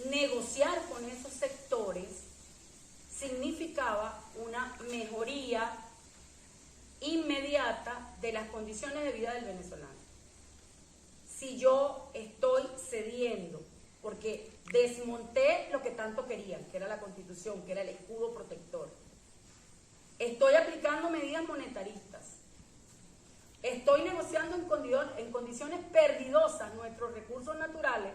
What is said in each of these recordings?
negociar con esos sectores significaba una mejoría inmediata de las condiciones de vida del venezolano. Si yo estoy cediendo porque desmonté lo que tanto querían, que era la Constitución, que era el escudo protector, estoy aplicando medidas monetaristas, estoy negociando en condiciones perdidosas nuestros recursos naturales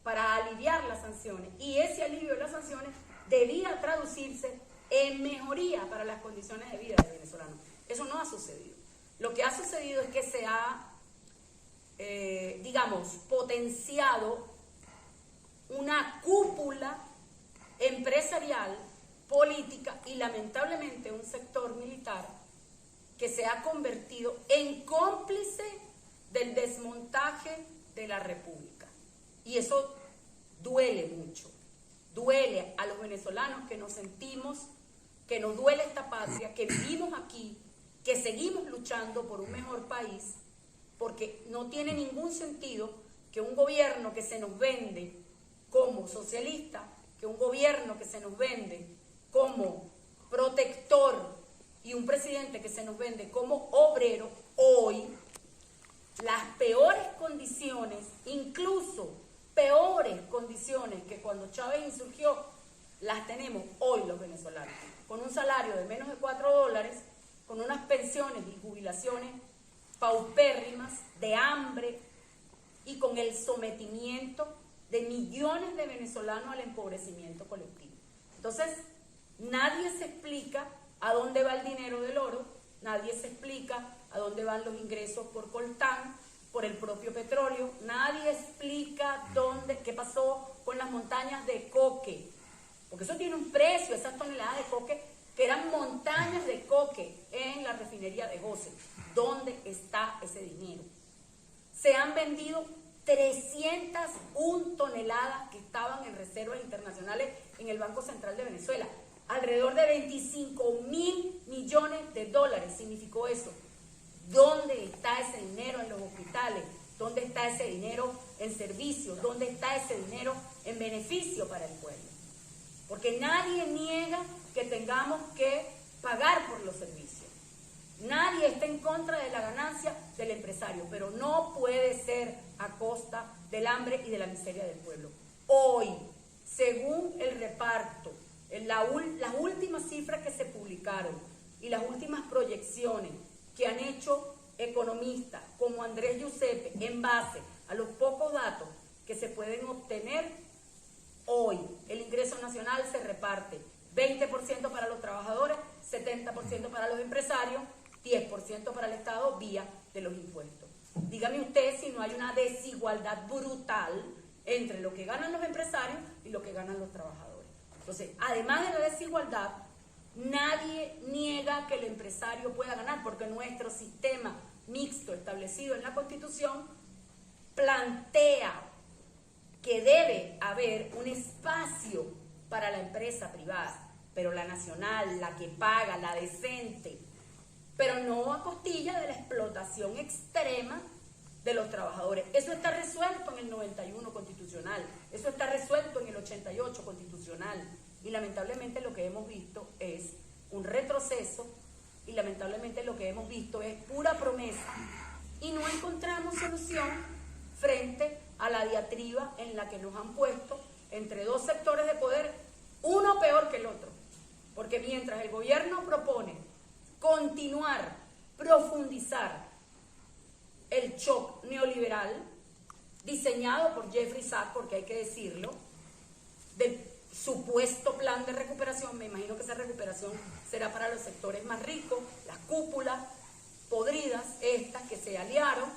para aliviar las sanciones, y ese alivio de las sanciones debía traducirse en mejoría para las condiciones de vida del venezolano. Eso no ha sucedido. Lo que ha sucedido es que se ha, potenciado una cúpula empresarial, política y lamentablemente un sector militar que se ha convertido en cómplice del desmontaje de la República. Y eso duele mucho, duele a los venezolanos que nos sentimos, que nos duele esta patria, que vivimos aquí, que seguimos luchando por un mejor país, porque no tiene ningún sentido que un gobierno que se nos vende como socialista, que un gobierno que se nos vende como protector y un presidente que se nos vende como obrero, hoy las peores condiciones, incluso peores condiciones que cuando Chávez insurgió, las tenemos hoy los venezolanos, con un salario de menos de $4, con unas pensiones y jubilaciones paupérrimas, de hambre y con el sometimiento de millones de venezolanos al empobrecimiento colectivo. Entonces, nadie se explica a dónde va el dinero del oro, nadie se explica a dónde van los ingresos por coltán, por el propio petróleo, nadie explica qué pasó con las montañas de coque, porque eso tiene un precio, esas toneladas de coque, que eran montañas de coque en la refinería de José. ¿Dónde está ese dinero? Se han vendido 301 toneladas que estaban en reservas internacionales en el Banco Central de Venezuela. Alrededor de $25.000 millones significó eso. ¿Dónde está ese dinero en los hospitales? ¿Dónde está ese dinero en servicios? ¿Dónde está ese dinero en beneficio para el pueblo? Porque nadie niega que tengamos que pagar por los servicios. Nadie está en contra de la ganancia del empresario, pero no puede ser a costa del hambre y de la miseria del pueblo. Hoy, según el reparto, las últimas cifras que se publicaron y las últimas proyecciones que han hecho economistas como Andrés Giuseppe en base a los pocos datos que se pueden obtener, hoy el ingreso nacional se reparte 20% para los trabajadores, 70% para los empresarios, 10% para el Estado vía de los impuestos. Dígame usted si no hay una desigualdad brutal entre lo que ganan los empresarios y lo que ganan los trabajadores. Entonces, además de la desigualdad, nadie niega que el empresario pueda ganar, porque nuestro sistema mixto establecido en la Constitución plantea que debe haber un espacio para la empresa privada, pero la nacional, la que paga, la decente, pero no a costilla de la explotación extrema de los trabajadores. Eso está resuelto en el 91 constitucional, eso está resuelto en el 88 constitucional, y lamentablemente lo que hemos visto es un retroceso, y lamentablemente lo que hemos visto es pura promesa, y no encontramos solución frente a la diatriba en la que nos han puesto entre dos sectores de poder, uno peor que el otro, porque mientras el gobierno propone continuar, profundizar el shock neoliberal diseñado por Jeffrey Sachs, porque hay que decirlo, del supuesto plan de recuperación, me imagino que esa recuperación será para los sectores más ricos, las cúpulas podridas, estas que se aliaron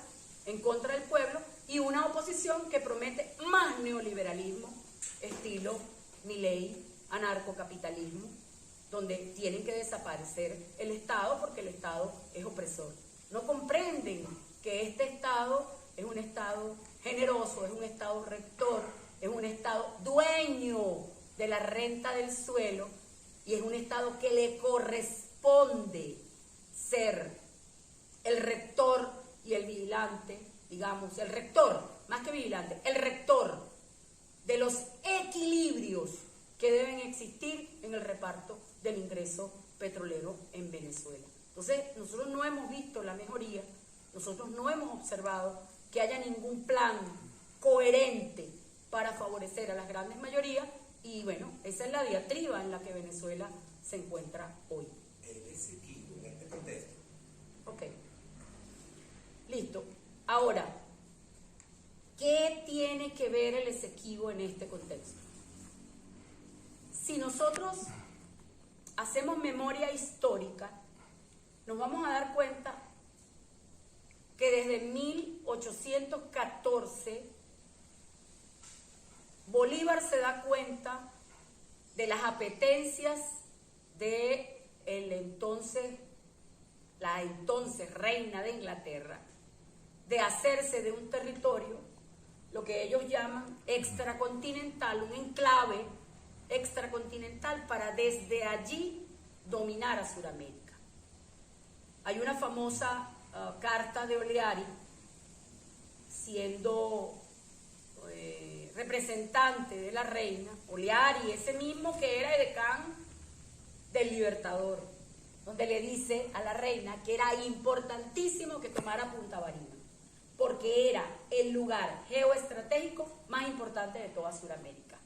en contra del pueblo, y una oposición que promete más neoliberalismo, estilo Milei, anarcocapitalismo, donde tienen que desaparecer el Estado porque el Estado es opresor. No comprenden que este Estado es un Estado generoso, es un Estado rector, es un Estado dueño de la renta del suelo, y es un Estado que le corresponde ser el rector y el vigilante, digamos, el rector, más que vigilante, el rector de los equilibrios que deben existir en el reparto del ingreso petrolero en Venezuela. Entonces, nosotros no hemos visto la mejoría, nosotros no hemos observado que haya ningún plan coherente para favorecer a las grandes mayorías y bueno, esa es la diatriba en la que Venezuela se encuentra hoy. El Esequibo en este contexto. Ok, listo. Ahora, ¿qué tiene que ver el Esequibo en este contexto? Si nosotros hacemos memoria histórica, nos vamos a dar cuenta que desde 1814 Bolívar se da cuenta de las apetencias de la entonces reina de Inglaterra de hacerse de un territorio, lo que ellos llaman extracontinental, un enclave extracontinental para desde allí dominar a Sudamérica. Hay una famosa carta de Oleari, siendo representante de la reina, Oleari, ese mismo que era edecán del Libertador, donde le dice a la reina que era importantísimo que tomara Punta Barima, porque era el lugar geoestratégico más importante de toda Sudamérica.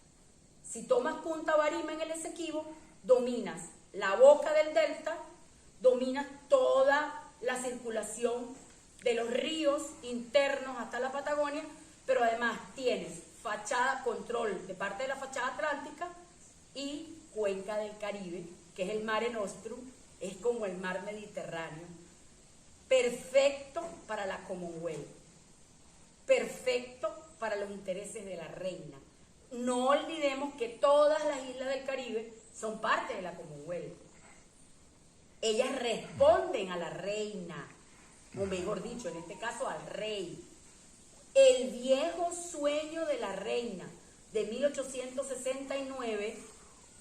Si tomas Punta Barima en el Esequibo, dominas la boca del delta, dominas toda la circulación de los ríos internos hasta la Patagonia, pero además tienes control de parte de la fachada atlántica y cuenca del Caribe, que es el Mare Nostrum, es como el mar Mediterráneo, perfecto para la Commonwealth, perfecto para los intereses de la reina. No olvidemos que todas las islas del Caribe son parte de la Commonwealth. Ellas responden a la reina, o mejor dicho, en este caso al rey. El viejo sueño de la reina de 1869,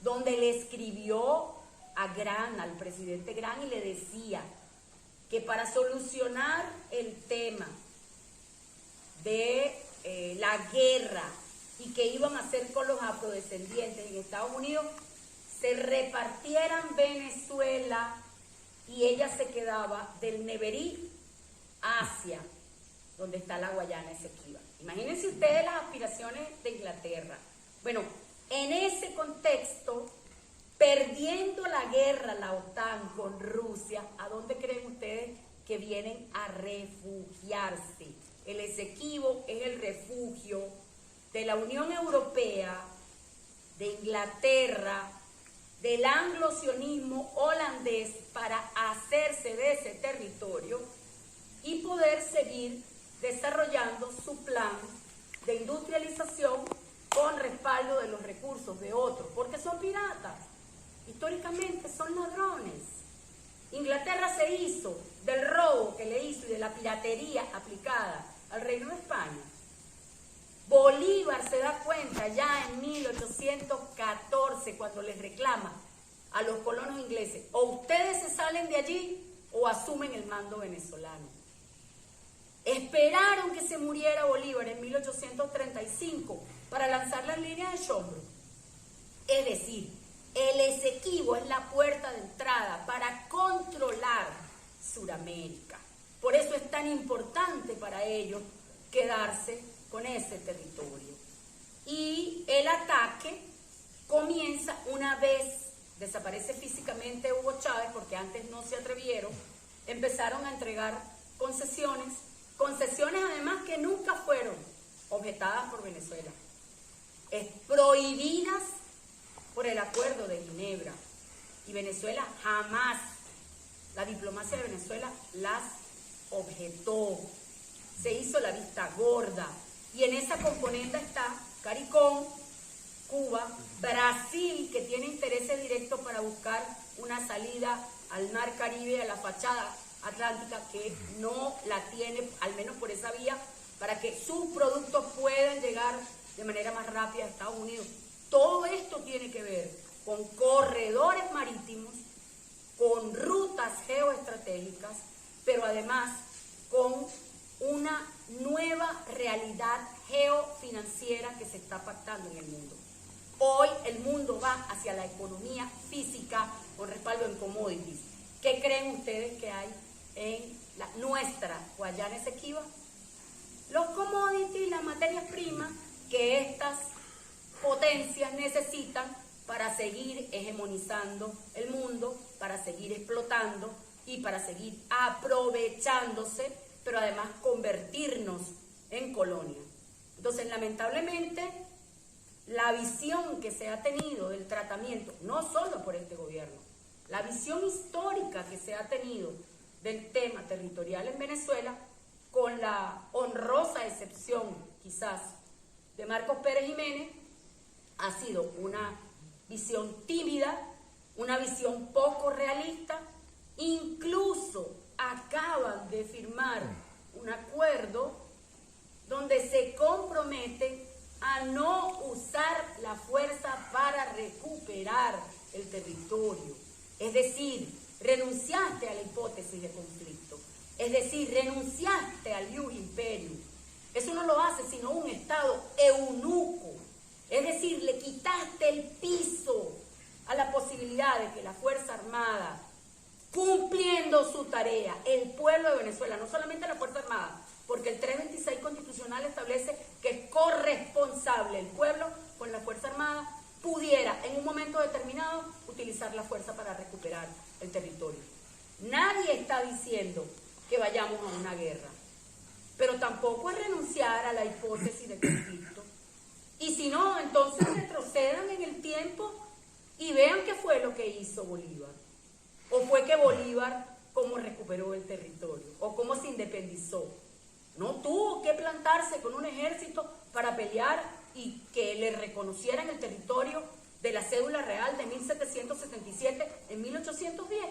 donde le escribió al presidente Grant y le decía que para solucionar el tema de la guerra y que iban a hacer con los afrodescendientes en Estados Unidos, se repartieran Venezuela y ella se quedaba del Neverí hacia donde está la Guayana Esequiba. Imagínense ustedes las aspiraciones de Inglaterra. Bueno, en ese contexto, perdiendo la guerra la OTAN con Rusia, ¿a dónde creen ustedes que vienen a refugiarse? El Esequibo es el refugio de la Unión Europea, de Inglaterra, del anglosionismo holandés para hacerse de ese territorio y poder seguir desarrollando su plan de industrialización con respaldo de los recursos de otros, porque son piratas, históricamente son ladrones. Inglaterra se hizo del robo que le hizo y de la piratería aplicada al Reino de España. Bolívar se da cuenta ya en 1814 cuando les reclama a los colonos ingleses, o ustedes se salen de allí o asumen el mando venezolano. Esperaron que se muriera Bolívar en 1835 para lanzar las líneas de Chombro. Es decir, el Esequibo es la puerta de entrada para controlar Sudamérica. Por eso es tan importante para ellos quedarse con ese territorio. Y el ataque comienza una vez desaparece físicamente Hugo Chávez, porque antes no se atrevieron, empezaron a entregar concesiones además que nunca fueron objetadas por Venezuela, prohibidas por el Acuerdo de Ginebra, y Venezuela jamás, la diplomacia de Venezuela las objetó, se hizo la vista gorda, y en esa componente está CARICOM, Cuba, Brasil, que tiene intereses directos para buscar una salida al mar Caribe, a la fachada atlántica, que no la tiene, al menos por esa vía, para que sus productos puedan llegar de manera más rápida a Estados Unidos. Todo esto tiene que ver con corredores marítimos, con rutas geoestratégicas, pero además con una nueva realidad geofinanciera que se está pactando en el mundo. Hoy el mundo va hacia la economía física con respaldo en commodities. ¿Qué creen ustedes que hay en nuestra Guayana Esequiba? Los commodities, las materias primas que estas potencias necesitan para seguir hegemonizando el mundo, para seguir explotando y para seguir aprovechándose, pero además convertirnos en colonia. Entonces, lamentablemente, la visión que se ha tenido del tratamiento, no solo por este gobierno, la visión histórica que se ha tenido del tema territorial en Venezuela, con la honrosa excepción, quizás, de Marcos Pérez Jiménez, ha sido una visión tímida, una visión poco realista. Incluso acaban de firmar un acuerdo donde se compromete a no usar la fuerza para recuperar el territorio. Es decir, renunciaste a la hipótesis de conflicto. Es decir, renunciaste al ius imperium. Eso no lo hace sino un Estado eunuco. Es decir, le quitaste el piso a la posibilidad de que la Fuerza Armada, cumpliendo su tarea, el pueblo de Venezuela, no solamente la Fuerza Armada, porque el 326 constitucional establece que es corresponsable el pueblo con la Fuerza Armada, pudiera en un momento determinado utilizar la fuerza para recuperar el territorio. Nadie está diciendo que vayamos a una guerra, pero tampoco es renunciar a la hipótesis de conflicto. Y si no, entonces retrocedan en el tiempo y vean qué fue lo que hizo Bolívar. O fue que Bolívar, cómo recuperó el territorio, o cómo se independizó. No tuvo que plantarse con un ejército para pelear y que le reconocieran el territorio de la cédula real de 1777 en 1810.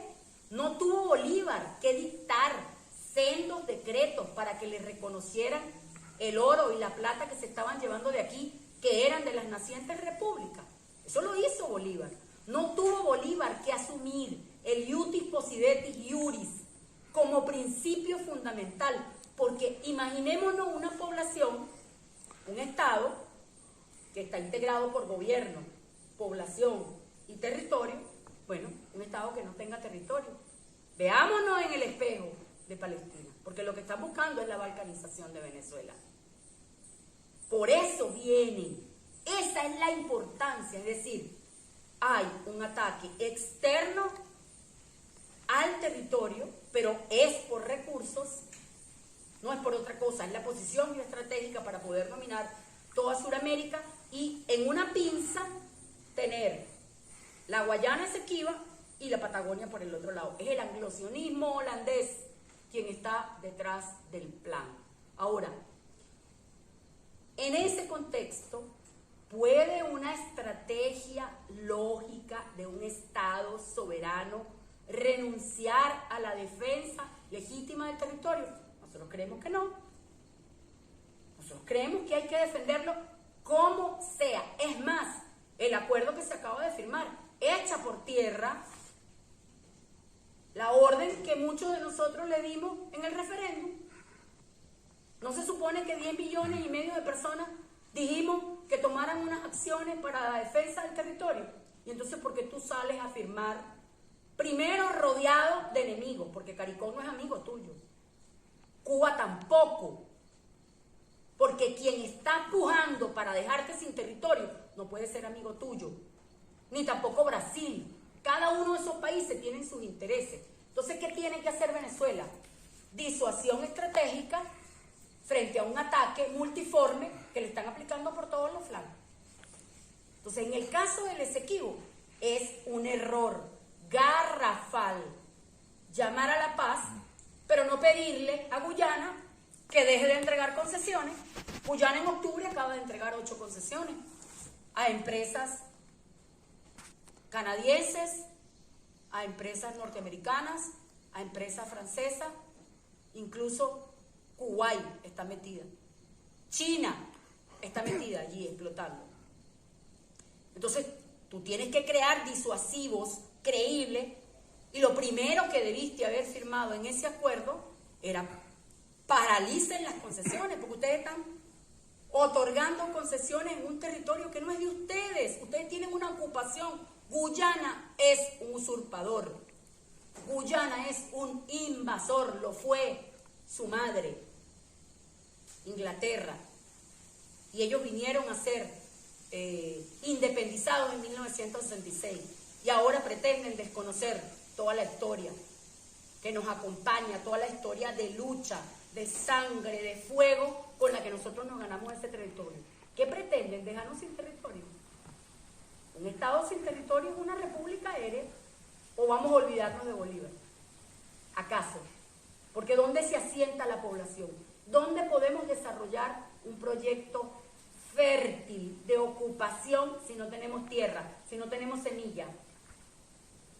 No tuvo Bolívar que dictar sendos decretos para que le reconocieran el oro y la plata que se estaban llevando de aquí, que eran de las nacientes repúblicas. Eso lo hizo Bolívar. No tuvo Bolívar que asumir el iutis possidetis iuris como principio fundamental, porque imaginémonos una población, un Estado que está integrado por gobierno, población y territorio. Bueno, un Estado que no tenga territorio. Veámonos en el espejo de Palestina, porque lo que están buscando es la balcanización de Venezuela. Por eso vienen, esa es la importancia, es decir, hay un ataque externo al territorio, pero es por recursos, no es por otra cosa, es la posición geoestratégica para poder dominar toda Sudamérica y en una pinza tener la Guayana Esequiba y la Patagonia por el otro lado. Es el anglosionismo holandés quien está detrás del plan. Ahora, en ese contexto, ¿puede una estrategia lógica de un Estado soberano renunciar a la defensa legítima del territorio? Nosotros creemos que no. Nosotros creemos que hay que defenderlo como sea. Es más, el acuerdo que se acaba de firmar echa por tierra la orden que muchos de nosotros le dimos en el referéndum. ¿No se supone que 10,5 millones de personas dijimos que tomaran unas acciones para la defensa del territorio? Y entonces, ¿por qué tú sales a firmar, primero rodeado de enemigos? Porque CARICOM no es amigo tuyo, Cuba tampoco, porque quien está pujando para dejarte sin territorio no puede ser amigo tuyo, ni tampoco Brasil. Cada uno de esos países tienen sus intereses. Entonces, ¿qué tiene que hacer Venezuela? Disuasión estratégica frente a un ataque multiforme que le están aplicando por todos los flancos. Entonces, en el caso del Esequibo, es un error garrafal llamar a la paz, pero no pedirle a Guyana que deje de entregar concesiones. Guyana en octubre acaba de entregar 8 concesiones a empresas canadienses, a empresas norteamericanas, a empresas francesas, incluso Kuwait está metida, China está metida allí explotando. Entonces, tú tienes que crear disuasivos creíbles, y lo primero que debiste haber firmado en ese acuerdo era paralicen las concesiones, porque ustedes están otorgando concesiones en un territorio que no es de ustedes. Ustedes tienen una ocupación. Guyana es un usurpador. Guyana es un invasor. Lo fue su madre, Inglaterra. Y ellos vinieron a ser independizados en 1966. Y ahora pretenden desconocer toda la historia que nos acompaña, toda la historia de lucha, de sangre, de fuego con la que nosotros nos ganamos ese territorio. ¿Qué pretenden? ¿Dejarnos sin territorio? ¿Un Estado sin territorio es una república aérea? ¿O vamos a olvidarnos de Bolívar? ¿Acaso? Porque ¿dónde se asienta la población? ¿Dónde podemos desarrollar un proyecto fértil de ocupación si no tenemos tierra, si no tenemos semilla?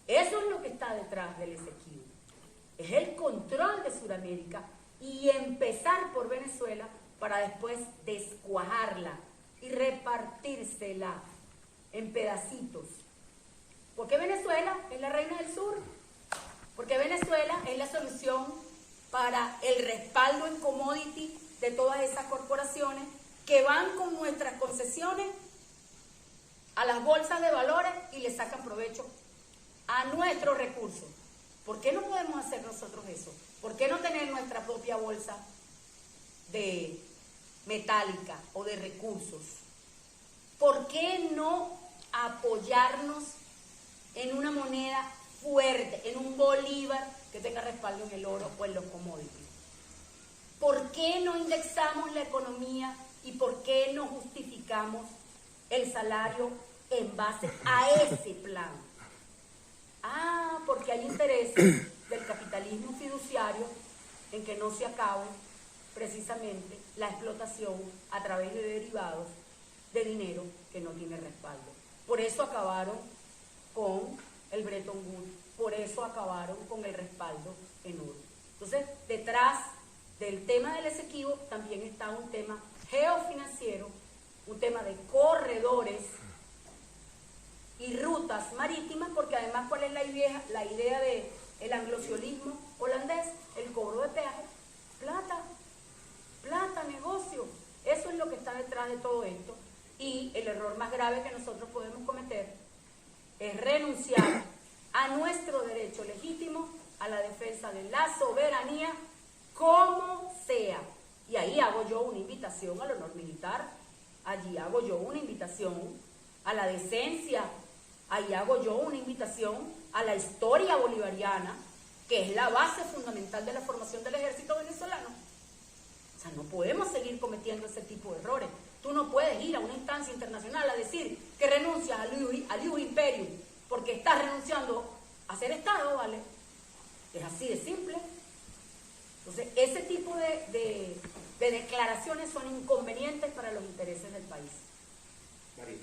Eso es lo que está detrás del Esequibo. Es el control de Sudamérica y empezar por Venezuela para después descuajarla y repartírsela en pedacitos. ¿Por qué Venezuela es la reina del sur? Porque Venezuela es la solución para el respaldo en commodity de todas esas corporaciones que van con nuestras concesiones a las bolsas de valores y le sacan provecho a nuestros recursos. ¿Por qué no podemos hacer nosotros eso? ¿Por qué no tener nuestra propia bolsa de metálica o de recursos? ¿Por qué no apoyarnos en una moneda fuerte, en un bolívar que tenga respaldo en el oro o en los commodities? ¿Por qué no indexamos la economía y por qué no justificamos el salario en base a ese plan? Porque hay intereses del capitalismo fiduciario en que no se acabe precisamente la explotación a través de derivados de dinero que no tiene respaldo. Por eso acabaron con el Bretton Woods, por eso acabaron con el respaldo en oro. Entonces, detrás del tema del Esequibo también está un tema geofinanciero, un tema de corredores y rutas marítimas, porque además, ¿cuál es la idea del anglosiolismo holandés? El cobro de peaje, plata, negocio. Eso es lo que está detrás de todo esto. Y el error más grave que nosotros podemos cometer es renunciar a nuestro derecho legítimo a la defensa de la soberanía, como sea. Y ahí hago yo una invitación al honor militar, allí hago yo una invitación a la decencia, ahí hago yo una invitación a la historia bolivariana, que es la base fundamental de la formación del ejército venezolano. O sea, no podemos seguir cometiendo ese tipo de errores. Tú no puedes ir a una instancia internacional a decir que renuncias al ius imperium porque estás renunciando a ser Estado, ¿vale? Es así de simple. Entonces, ese tipo de declaraciones son inconvenientes para los intereses del país. María,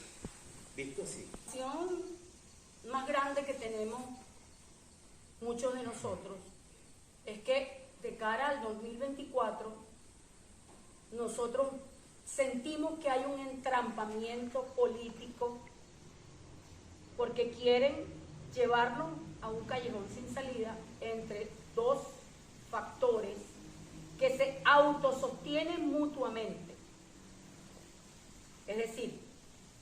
visto así. La opción más grande que tenemos muchos de nosotros es que de cara al 2024 nosotros sentimos que hay un entrampamiento político porque quieren llevarnos a un callejón sin salida entre dos factores que se autosostienen mutuamente. Es decir,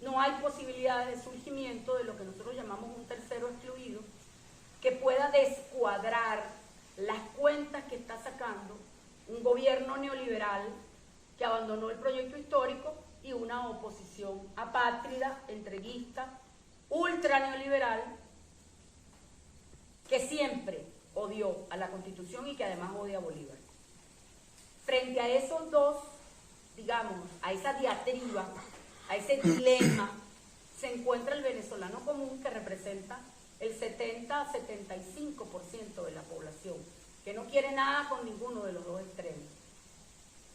no hay posibilidades de surgimiento de lo que nosotros llamamos un tercero excluido que pueda descuadrar las cuentas que está sacando un gobierno neoliberal que abandonó el proyecto histórico y una oposición apátrida, entreguista, ultra neoliberal, que siempre odió a la Constitución y que además odia a Bolívar. Frente a esos dos, digamos, a esa diatriba, a ese dilema, se encuentra el venezolano común, que representa el 70-75% de la población, que no quiere nada con ninguno de los dos extremos.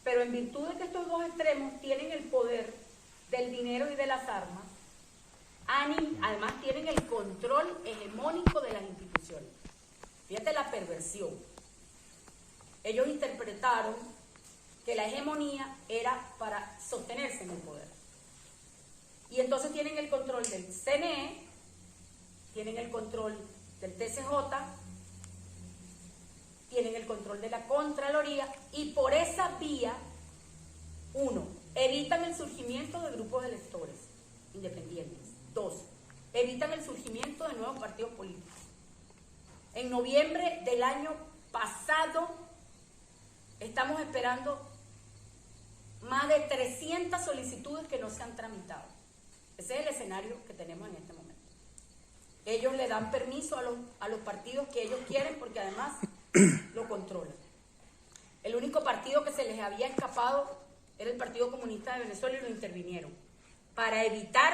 Pero en virtud de que estos dos extremos tienen el poder del dinero y de las armas, además tienen el control hegemónico de las instituciones. Fíjate la perversión. Ellos interpretaron que la hegemonía era para sostenerse en el poder. Y entonces tienen el control del CNE, tienen el control del TCJ tienen el control de la Contraloría y por esa vía, uno, evitan el surgimiento de grupos de electores independientes. Dos, evitan el surgimiento de nuevos partidos políticos. En noviembre del año pasado estamos esperando más de 300 solicitudes que no se han tramitado. Ese es el escenario que tenemos en este momento. Ellos le dan permiso a los partidos que ellos quieren porque además lo controlan. El único partido que se les había escapado era el Partido Comunista de Venezuela y lo intervinieron para evitar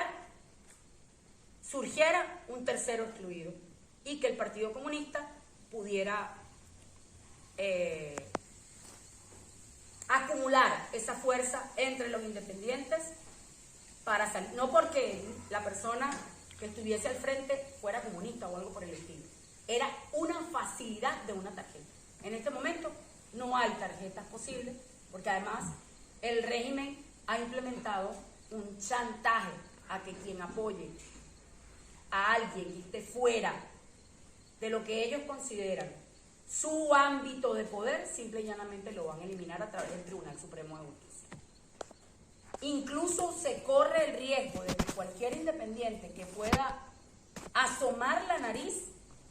surgiera un tercero excluido y que el Partido Comunista pudiera acumular esa fuerza entre los independientes para salir, no porque la persona que estuviese al frente fuera comunista o algo por el estilo, era una facilidad de una tarjeta. En este momento no hay tarjetas posibles porque además el régimen ha implementado un chantaje a que quien apoye a alguien que esté fuera de lo que ellos consideran su ámbito de poder, simple y llanamente lo van a eliminar a través del Tribunal Supremo de Justicia. Incluso se corre el riesgo de que cualquier independiente que pueda asomar la nariz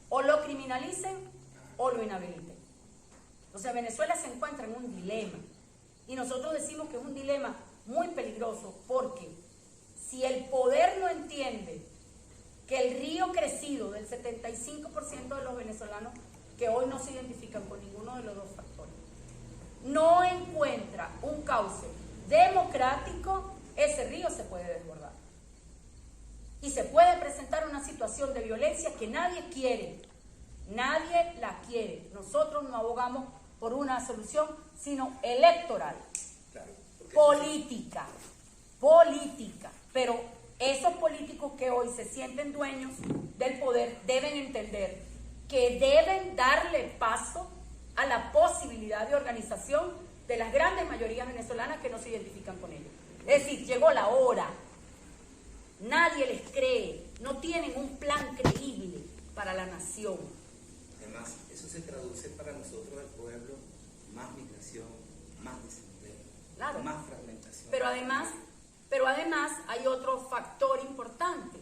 o lo criminalicen o lo inhabiliten. Entonces Venezuela se encuentra en un dilema y nosotros decimos que es un dilema muy peligroso porque si el poder no entiende que el río crecido del 75% de los venezolanos que hoy no se identifican con ninguno de los dos factores, no encuentra un cauce democrático, ese río se puede desbordar. Y se puede presentar una situación de violencia que nadie quiere, nadie la quiere. Nosotros no abogamos por una solución, sino electoral, Claro, política. Pero esos políticos que hoy se sienten dueños del poder deben entender que deben darle paso a la posibilidad de organización de las grandes mayorías venezolanas que no se identifican con ellos. Es decir, llegó la hora. Nadie les cree, no tienen un plan creíble para la nación. Además, eso se traduce para nosotros, el pueblo, más migración, más desempleo, Claro. más fragmentación. Pero además hay otro factor importante.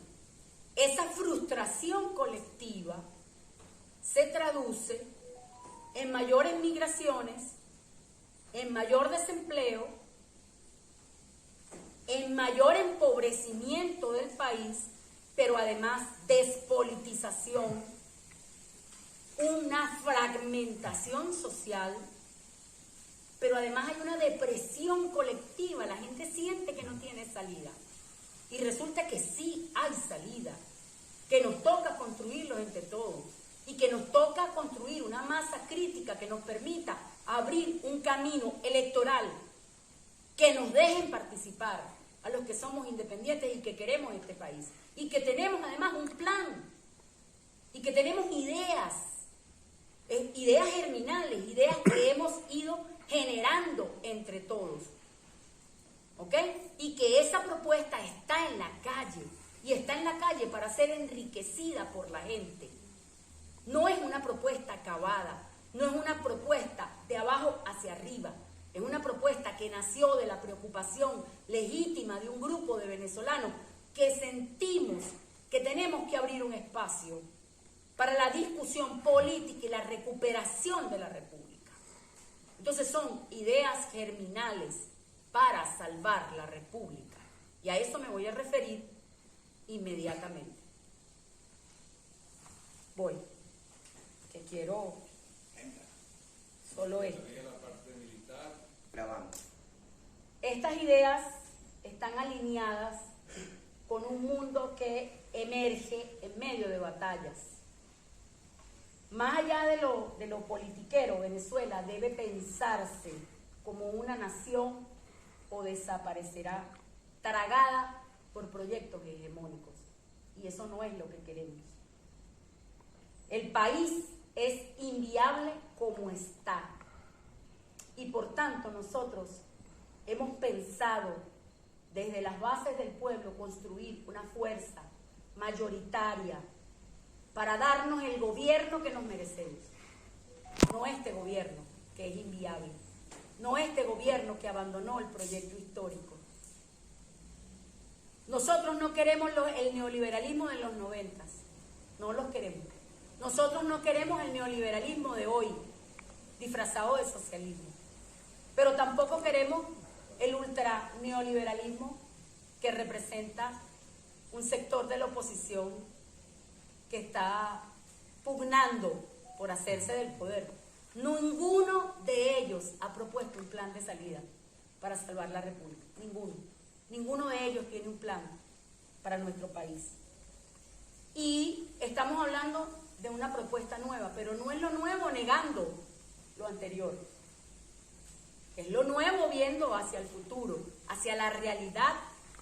Esa frustración colectiva se traduce en mayores migraciones, en mayor desempleo, en mayor empobrecimiento del país, pero además despolitización, una fragmentación social, pero además hay una depresión colectiva, la gente siente que no tiene salida. Y resulta que sí hay salida, que nos toca construirlo entre todos y que nos toca construir una masa crítica que nos permita abrir un camino electoral que nos dejen participar a los que somos independientes y que queremos este país y que tenemos además un plan y que tenemos ideas germinales, ideas que hemos ido generando entre todos, ¿ok? Y que esa propuesta está en la calle y está en la calle para ser enriquecida por la gente. No es una propuesta acabada, no es una propuesta de abajo hacia arriba, es una propuesta que nació de la preocupación legítima de un grupo de venezolanos que sentimos que tenemos que abrir un espacio para la discusión política y la recuperación de la República. Entonces son ideas germinales para salvar la República. Y a eso me voy a referir inmediatamente. Voy, que quiero solo esto. Grabamos. Estas ideas están alineadas con un mundo que emerge en medio de batallas. Más allá de lo politiquero, Venezuela debe pensarse como una nación o desaparecerá tragada por proyectos hegemónicos. Y eso no es lo que queremos. El país es inviable como está. Y por tanto nosotros hemos pensado desde las bases del pueblo construir una fuerza mayoritaria para darnos el gobierno que nos merecemos. no este gobierno, que es inviable, no este gobierno que abandonó el proyecto histórico. Nosotros no queremos el neoliberalismo de los 90, no los queremos. Nosotros no queremos el neoliberalismo de hoy, disfrazado de socialismo, pero tampoco queremos el ultra neoliberalismo que representa un sector de la oposición que está pugnando por hacerse del poder. Ninguno de ellos ha propuesto un plan de salida para salvar la República, ninguno de ellos tiene un plan para nuestro país. Y estamos hablando de una propuesta nueva, pero no es lo nuevo negando lo anterior, es lo nuevo viendo hacia el futuro, hacia la realidad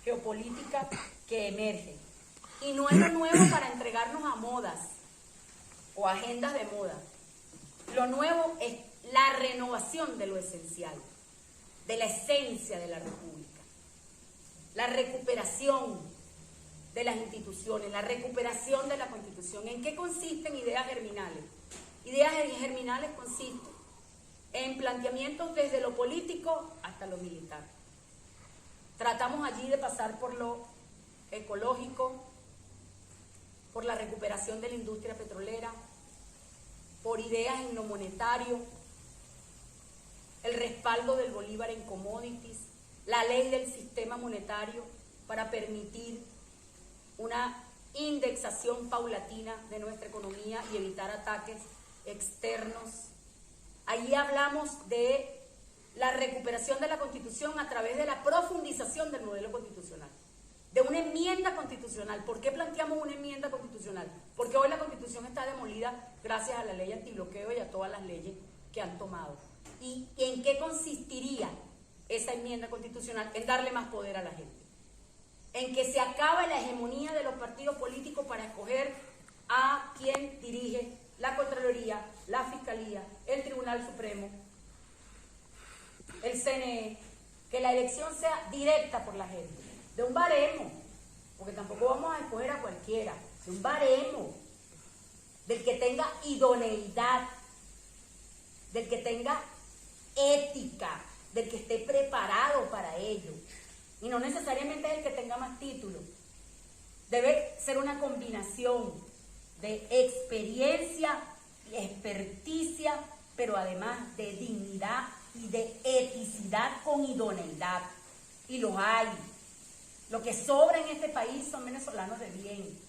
geopolítica que emerge. Y no es lo nuevo para entregarnos a modas o agendas de moda. Lo nuevo es la renovación de lo esencial, de la esencia de la República, la recuperación de las instituciones, la recuperación de la Constitución. ¿En qué consisten ideas germinales? Ideas germinales consisten en planteamientos desde lo político hasta lo militar. Tratamos allí de pasar por lo ecológico, por la recuperación de la industria petrolera, por ideas en lo monetario, el respaldo del bolívar en commodities, la ley del sistema monetario para permitir una indexación paulatina de nuestra economía y evitar ataques externos. Allí hablamos de la recuperación de la Constitución a través de la profundización del modelo constitucional, de una enmienda constitucional. ¿Por qué planteamos una enmienda constitucional? Porque hoy la Constitución está demolida gracias a la ley antibloqueo y a todas las leyes que han tomado. ¿Y en qué consistiría esa enmienda constitucional? En darle más poder a la gente, en que se acabe la hegemonía de los partidos políticos para escoger a quien dirige la Contraloría, la Fiscalía, el Tribunal Supremo, el CNE, que la elección sea directa por la gente, de un baremo, porque tampoco vamos a escoger a cualquiera, de un baremo, del que tenga idoneidad, del que tenga ética, del que esté preparado para ello, y no necesariamente es el que tenga más títulos. Debe ser una combinación de experiencia y experticia, pero además de dignidad y de eticidad con idoneidad, y los hay. Lo que sobra en este país son venezolanos de bien.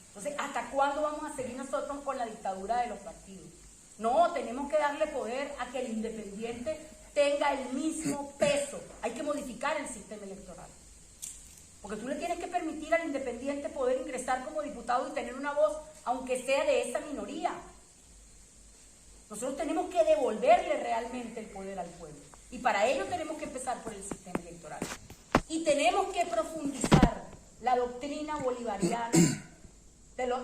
Entonces, ¿hasta cuándo vamos a seguir nosotros con la dictadura de los partidos? No, tenemos que darle poder a que el independiente tenga el mismo peso. Hay que modificar el sistema electoral, porque tú le tienes que permitir al independiente poder ingresar como diputado y tener una voz, aunque sea de esa minoría. Nosotros tenemos que devolverle realmente el poder al pueblo, y para ello tenemos que empezar por el sistema electoral. Y tenemos que profundizar la doctrina bolivariana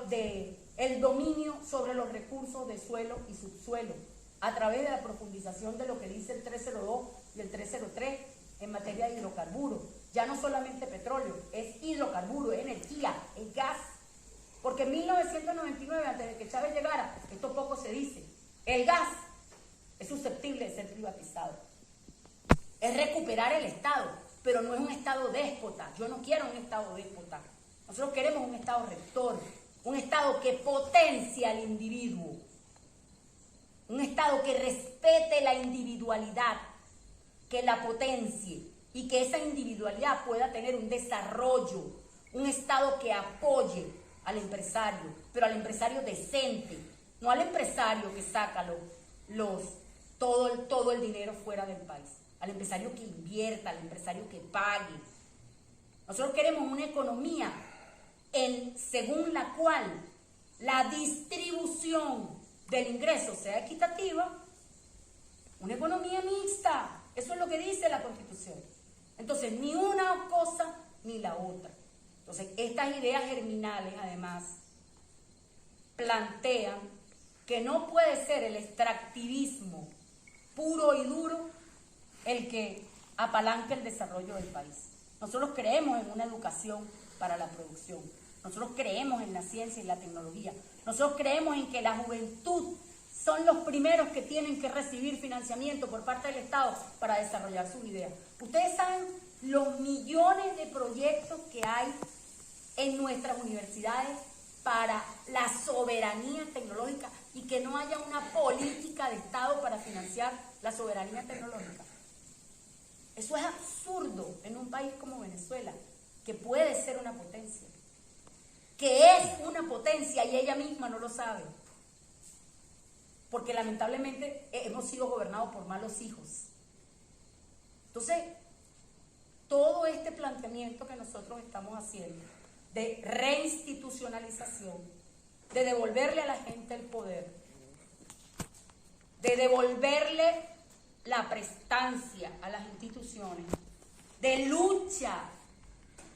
de el dominio sobre los recursos de suelo y subsuelo, a través de la profundización de lo que dice el 302 y el 303 en materia de hidrocarburos. Ya no solamente petróleo, es hidrocarburo, es energía, es gas. Porque en 1999, antes de que Chávez llegara, esto poco se dice, el gas es susceptible de ser privatizado. Es recuperar el Estado, pero no es un Estado déspota. Yo no quiero un Estado déspota. Nosotros queremos un Estado rector, un Estado que potencie al individuo, un Estado que respete la individualidad, que la potencie y que esa individualidad pueda tener un desarrollo, un Estado que apoye al empresario, pero al empresario decente, no al empresario que saca todo el dinero fuera del país, al empresario que invierta, al empresario que pague. Nosotros queremos una economía según la cual la distribución del ingreso sea equitativa, una economía mixta. Eso es lo que dice la Constitución. Entonces, ni una cosa ni la otra. Entonces, estas ideas germinales, además, plantean que no puede ser el extractivismo puro y duro el que apalanque el desarrollo del país. Nosotros creemos en una educación para la producción. Nosotros creemos en la ciencia y la tecnología. Nosotros creemos en que la juventud son los primeros que tienen que recibir financiamiento por parte del Estado para desarrollar sus ideas. Ustedes saben los millones de proyectos que hay en nuestras universidades para la soberanía tecnológica y que no haya una política de Estado para financiar la soberanía tecnológica. Eso es absurdo en un país como Venezuela, que puede ser una potencia, que es una potencia y ella misma no lo sabe, porque lamentablemente hemos sido gobernados por malos hijos. Entonces, todo este planteamiento que nosotros estamos haciendo de reinstitucionalización, de devolverle a la gente el poder, de devolverle la prestancia a las instituciones, de lucha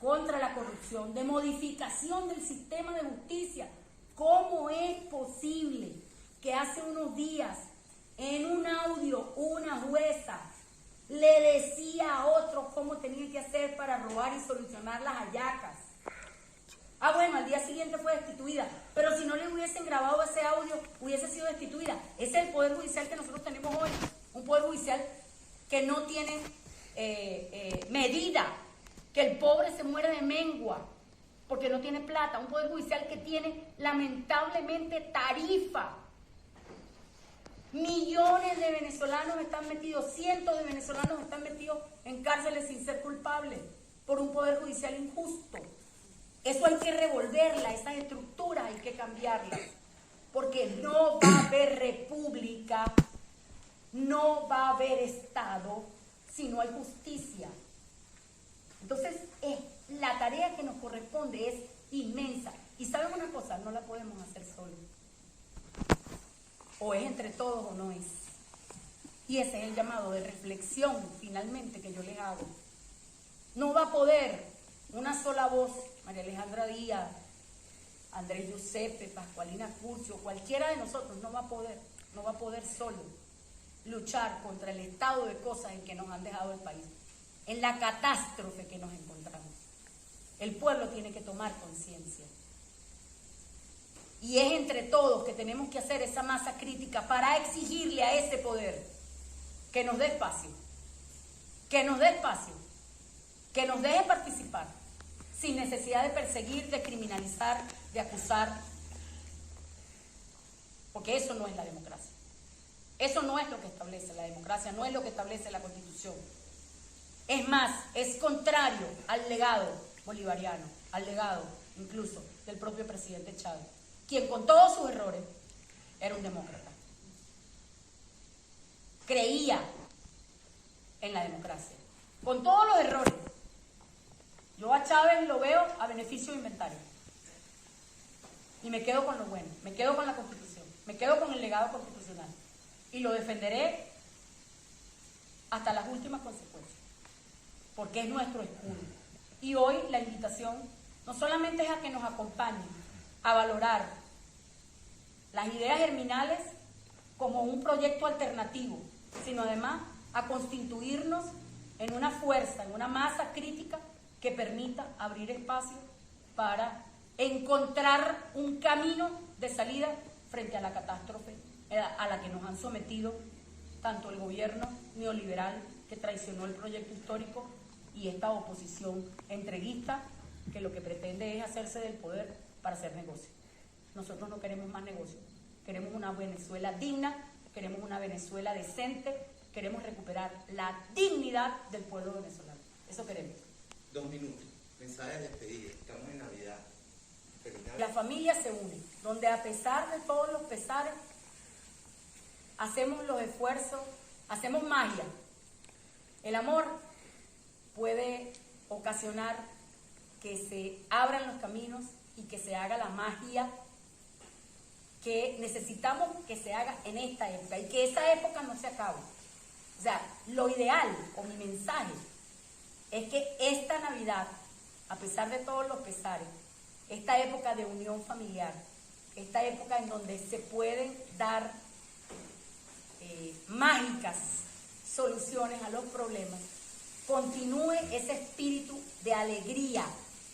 contra la corrupción, de modificación del sistema de justicia. ¿Cómo es posible que hace unos días en un audio una jueza le decía a otros cómo tenía que hacer para robar y solucionar las hallacas? Ah, bueno, al día siguiente fue destituida, pero si no le hubiesen grabado ese audio, hubiese sido destituida. Ese es el Poder Judicial que nosotros tenemos hoy, un Poder Judicial que no tiene medida, que el pobre se muere de mengua porque no tiene plata, un Poder Judicial que tiene lamentablemente tarifa. Millones de venezolanos están metidos, cientos de venezolanos están metidos en cárceles sin ser culpables por un Poder Judicial injusto. Eso hay que revolverla, esas estructuras hay que cambiarlas, porque no va a haber república, no va a haber Estado si no hay justicia. Entonces, la tarea que nos corresponde es inmensa. Y ¿saben una cosa? No la podemos hacer solos. O es entre todos o no es. Y ese es el llamado de reflexión, finalmente, que yo les hago. No va a poder una sola voz, María Alejandra Díaz, Andrés Giuseppe, Pascualina Curcio, cualquiera de nosotros no va a poder solo luchar contra el estado de cosas en que nos han dejado el país, en la catástrofe que nos encontramos. El pueblo tiene que tomar conciencia. Y es entre todos que tenemos que hacer esa masa crítica para exigirle a ese poder que nos dé espacio, que nos deje participar, sin necesidad de perseguir, de criminalizar, de acusar, porque eso no es la democracia. Eso no es lo que establece la democracia, no es lo que establece la Constitución. Es más, es contrario al legado bolivariano, al legado incluso del propio presidente Chávez, quien con todos sus errores era un demócrata. Creía en la democracia, con todos los errores. Yo a Chávez lo veo a beneficio de inventario. Y me quedo con lo bueno, me quedo con la Constitución, me quedo con el legado constitucional. Y lo defenderé hasta las últimas consecuencias, porque es nuestro escudo. Y hoy la invitación no solamente es a que nos acompañen a valorar las ideas germinales como un proyecto alternativo, sino además a constituirnos en una fuerza, en una masa crítica que permita abrir espacio para encontrar un camino de salida frente a la catástrofe a la que nos han sometido tanto el gobierno neoliberal que traicionó el proyecto histórico y esta oposición entreguista que lo que pretende es hacerse del poder para hacer negocio. Nosotros no queremos más negocio, queremos una Venezuela digna, queremos una Venezuela decente, queremos recuperar la dignidad del pueblo venezolano. Eso queremos. 2 minutos, mensaje de despedida, estamos en Navidad. La familia se une, donde a pesar de todos los pesares, hacemos los esfuerzos, hacemos magia. El amor puede ocasionar que se abran los caminos y que se haga la magia que necesitamos que se haga en esta época y que esa época no se acabe. O sea, lo ideal o mi mensaje es que esta Navidad, a pesar de todos los pesares, esta época de unión familiar, esta época en donde se pueden dar mágicas soluciones a los problemas, continúe ese espíritu de alegría,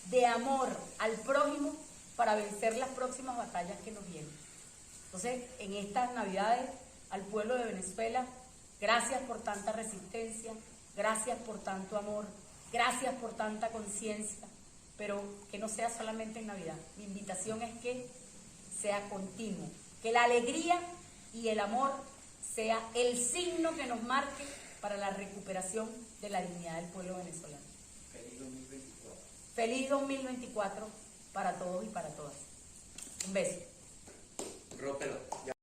de amor al prójimo para vencer las próximas batallas que nos vienen. Entonces, en estas Navidades, al pueblo de Venezuela, gracias por tanta resistencia, gracias por tanto amor, gracias por tanta conciencia, pero que no sea solamente en Navidad. Mi invitación es que sea continuo, que la alegría y el amor sea el signo que nos marque para la recuperación de la dignidad del pueblo venezolano. Feliz 2024. Feliz 2024 para todos y para todas. Un beso. Rópelo.